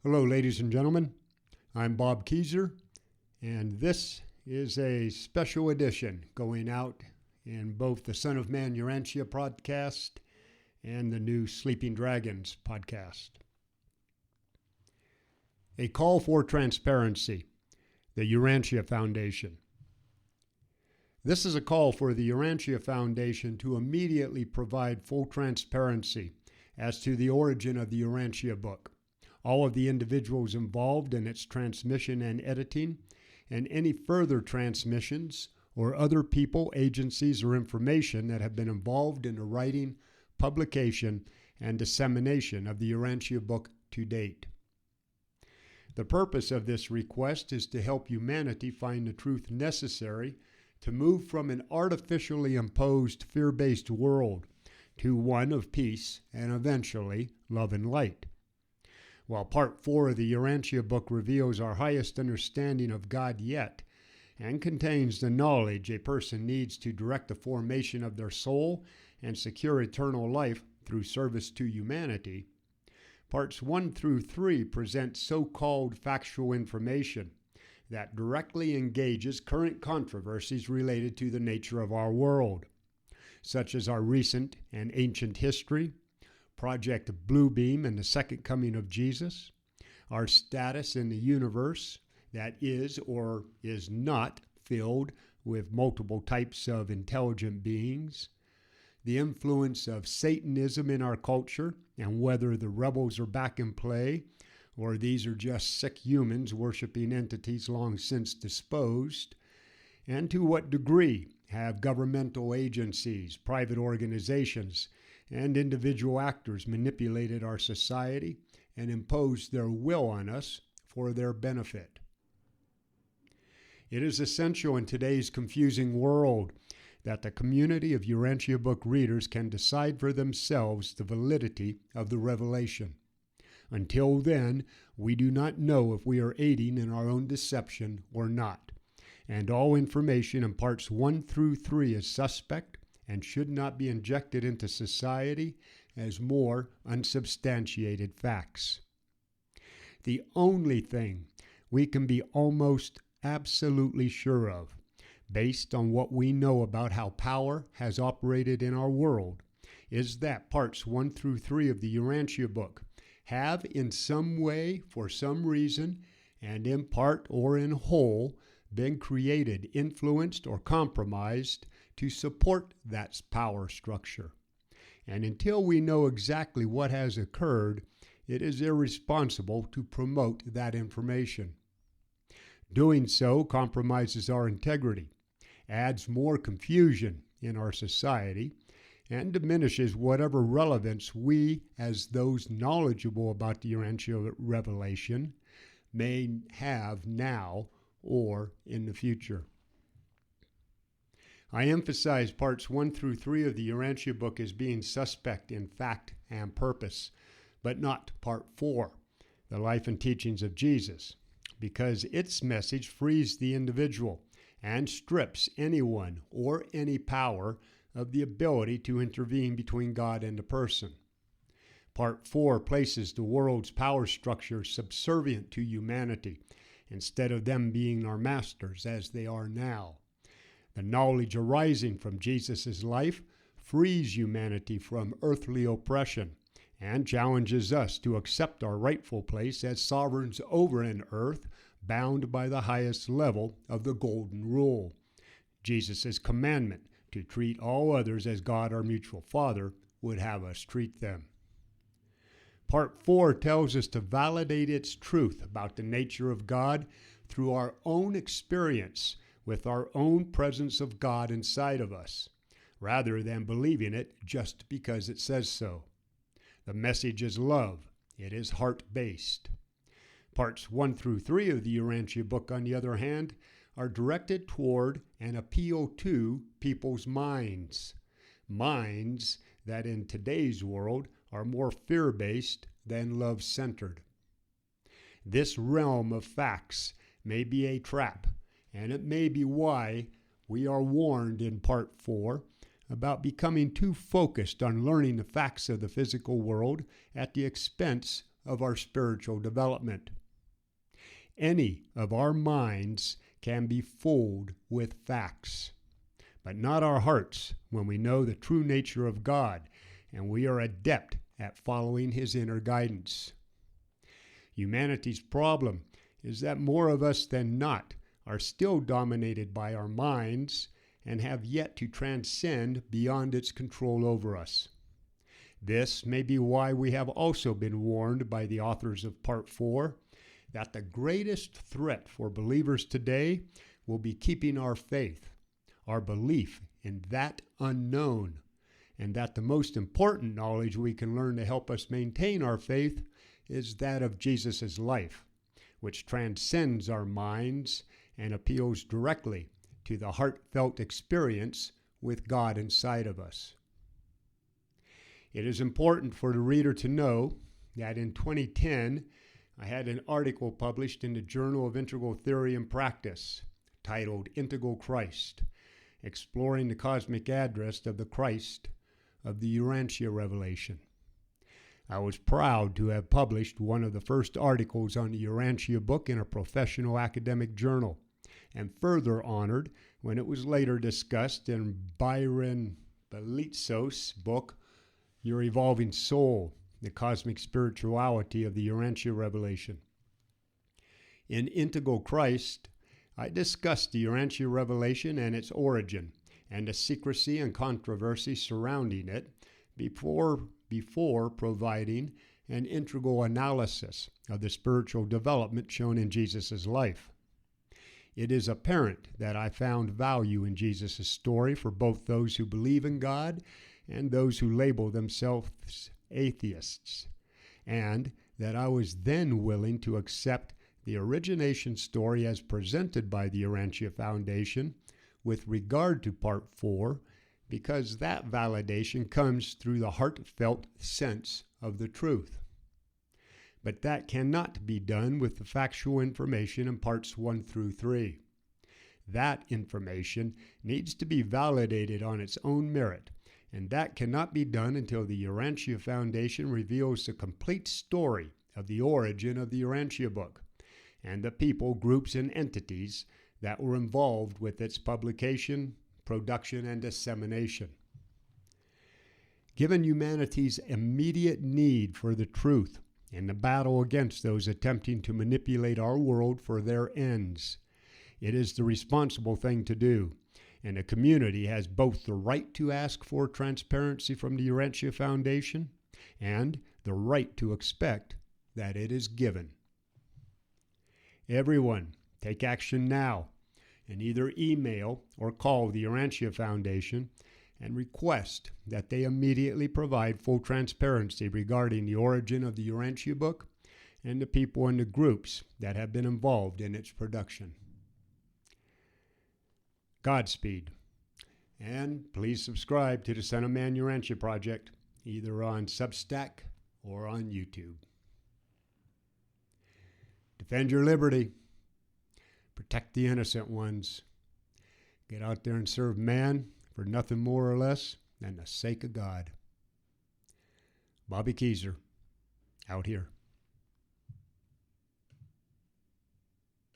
Hello, ladies and gentlemen. I'm Bob Keyser, and this is a special edition going out in both the Son of Man Urantia podcast and the new Sleeping Dragons podcast. A call for transparency, the Urantia Foundation. This is a call for the Urantia Foundation to immediately provide full transparency as to the origin of the Urantia Book, all of the individuals involved in its transmission and editing, and any further transmissions or other people, agencies, or information that have been involved in the writing, publication, and dissemination of the Urantia Book to date. The purpose of this request is to help humanity find the truth necessary to move from an artificially imposed fear-based world to one of peace and eventually love and light. While Part 4 of the Urantia Book reveals our highest understanding of God yet and contains the knowledge a person needs to direct the formation of their soul and secure eternal life through service to humanity, Parts 1 through 3 present so-called factual information that directly engages current controversies related to the nature of our world, such as our recent and ancient history, Project Bluebeam and the Second Coming of Jesus, our status in the universe that is or is not filled with multiple types of intelligent beings, the influence of Satanism in our culture and whether the rebels are back in play or these are just sick humans worshiping entities long since disposed, and to what degree have governmental agencies, private organizations, and individual actors manipulated our society and imposed their will on us for their benefit. It is essential in today's confusing world that the community of Urantia Book readers can decide for themselves the validity of the revelation. Until then, we do not know if we are aiding in our own deception or not, and all information in Parts 1 through 3 is suspect and should not be injected into society as more unsubstantiated facts. The only thing we can be almost absolutely sure of, based on what we know about how power has operated in our world, is that Parts 1 through 3 of the Urantia Book have in some way, for some reason, and in part or in whole, been created, influenced, or compromised to support that power structure. And until we know exactly what has occurred, it is irresponsible to promote that information. Doing so compromises our integrity, adds more confusion in our society, and diminishes whatever relevance we, as those knowledgeable about the Urantia revelation, may have now or in the future. I emphasize Parts 1 through 3 of the Urantia Book as being suspect in fact and purpose, but not Part 4, the life and teachings of Jesus, because its message frees the individual and strips anyone or any power of the ability to intervene between God and a person. Part 4 places the world's power structure subservient to humanity, instead of them being our masters as they are now. The knowledge arising from Jesus' life frees humanity from earthly oppression and challenges us to accept our rightful place as sovereigns over an earth bound by the highest level of the Golden Rule, Jesus' commandment to treat all others as God, our mutual Father, would have us treat them. Part 4 tells us to validate its truth about the nature of God through our own experience with our own presence of God inside of us, rather than believing it just because it says so. The message is love. It is heart-based. Parts 1 through 3 of the Urantia Book, on the other hand, are directed toward and appeal to people's minds that in today's world are more fear-based than love-centered. This realm of facts may be a trap, and it may be why we are warned in Part 4 about becoming too focused on learning the facts of the physical world at the expense of our spiritual development. Any of our minds can be fooled with facts, but not our hearts when we know the true nature of God and we are adept at following His inner guidance. Humanity's problem is that more of us than not are still dominated by our minds and have yet to transcend beyond its control over us. This may be why we have also been warned by the authors of Part 4 that the greatest threat for believers today will be keeping our faith, our belief in that unknown, and that the most important knowledge we can learn to help us maintain our faith is that of Jesus' life, which transcends our minds and appeals directly to the heartfelt experience with God inside of us. It is important for the reader to know that in 2010, I had an article published in the Journal of Integral Theory and Practice titled Integral Christ, exploring the cosmic address of the Christ of the Urantia revelation. I was proud to have published one of the first articles on the Urantia Book in a professional academic journal, and further honored when it was later discussed in Byron Belitsos' book, Your Evolving Soul, the Cosmic Spirituality of the Urantia Revelation. In Integral Christ, I discussed the Urantia Revelation and its origin, and the secrecy and controversy surrounding it before providing an integral analysis of the spiritual development shown in Jesus' life. It is apparent that I found value in Jesus' story for both those who believe in God and those who label themselves atheists, and that I was then willing to accept the origination story as presented by the Urantia Foundation with regard to Part 4, because that validation comes through the heartfelt sense of the truth. But that cannot be done with the factual information in Parts 1 through 3. That information needs to be validated on its own merit, and that cannot be done until the Urantia Foundation reveals the complete story of the origin of the Urantia Book and the people, groups, and entities that were involved with its publication, production, and dissemination. Given humanity's immediate need for the truth and the battle against those attempting to manipulate our world for their ends, it is the responsible thing to do, and the community has both the right to ask for transparency from the Urantia Foundation and the right to expect that it is given. Everyone, take action now and either email or call the Urantia Foundation and request that they immediately provide full transparency regarding the origin of the Urantia Book and the people and the groups that have been involved in its production. Godspeed, and please subscribe to the Son of Man Urantia Project, either on Substack or on YouTube. Defend your liberty. Protect the innocent ones. Get out there and serve man for nothing more or less than the sake of God. Bobby Keyser, out here.